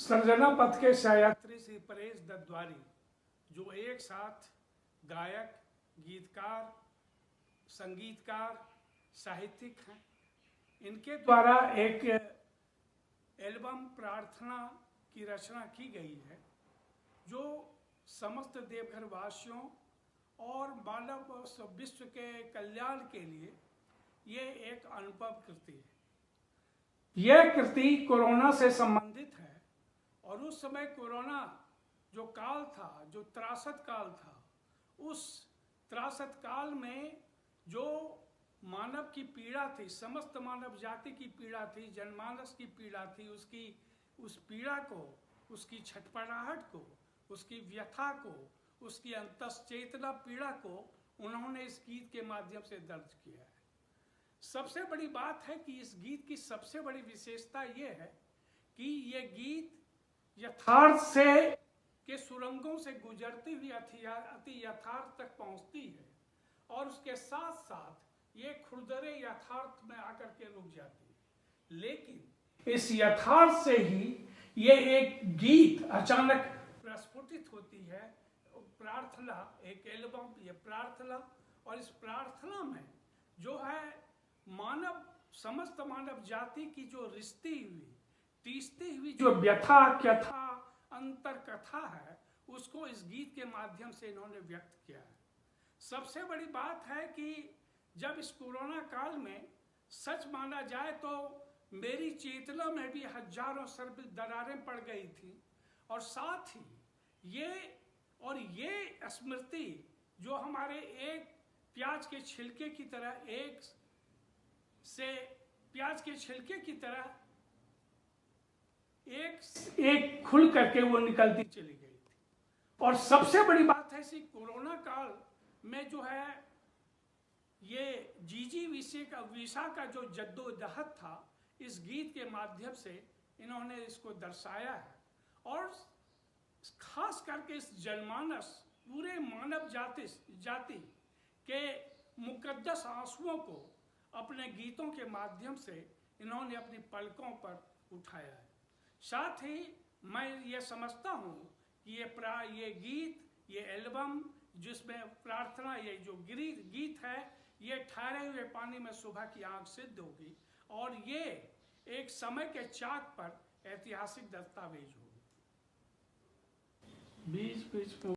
सर्जना पथ के सहयात्री श्री परेश दद्वारी, जो एक साथ गायक, गीतकार, संगीतकार, साहित्यिक हैं, इनके द्वारा एक एल्बम प्रार्थना की रचना की गई है, जो समस्त देवघर वासियों और मानव विश्व के कल्याण के लिए ये एक अनुभव कृति है। यह कृति कोरोना से संबंधित है और उस समय कोरोना जो काल था, जो त्रासद काल था, उस त्रासद काल में जो मानव की पीड़ा थी, समस्त मानव जाति की पीड़ा थी, जनमानस की पीड़ा थी, उस पीड़ा को, उसकी छटपटाहट को, उसकी व्यथा को, उसकी अंतश्चेतना पीड़ा को उन्होंने इस गीत के माध्यम से दर्ज किया है। सबसे बड़ी बात है कि इस गीत की सबसे बड़ी विशेषता ये है कि ये गीत यथार्थ से के सुरंगों से गुजरती हुई अति यथार्थ तक पहुंचती है और उसके साथ साथ ये खुरदरे यथार्थ में आकर के रुक जाती है। लेकिन इस यथार्थ से ही ये एक गीत अचानक प्रस्फुटित होती है। प्रार्थना, एक एल्बम, ये प्रार्थना, और इस प्रार्थना में जो है मानव, समस्त मानव जाति की जो रिश्ती हुई, तीसती हुई जो व्यथा, कथा, अंतर कथा है, उसको इस गीत के माध्यम से इन्होंने व्यक्त किया है। सबसे बड़ी बात है कि जब इस कोरोना काल में सच माना जाए तो मेरी चेतना में भी हजारों सर्प दरारें पड़ गई थी, और साथ ही ये स्मृति जो हमारे एक प्याज के छिलके की तरह, प्याज के छिलके की तरह एक खुल करके वो निकलती चली गई थी। और सबसे बड़ी बात है इसी कोरोना काल में जो है ये विसा का जो जद्दोजहद था, इस गीत के माध्यम से इन्होंने इसको दर्शाया है। और खास करके इस जनमानस, पूरे मानव जाति के मुकद्दस आंसुओं को अपने गीतों के माध्यम से इन्होंने अपनी पलकों पर उठाया है। साथ ही मैं ये समझता हूँ कि ये गीत, ये एल्बम जिसमें प्रार्थना, ये जो गीत है, ये ठहरे हुए पानी में सुबह की आंख सिद्ध होगी और ये एक समय के चाक पर ऐतिहासिक दस्तावेज होगी। बीच बीच में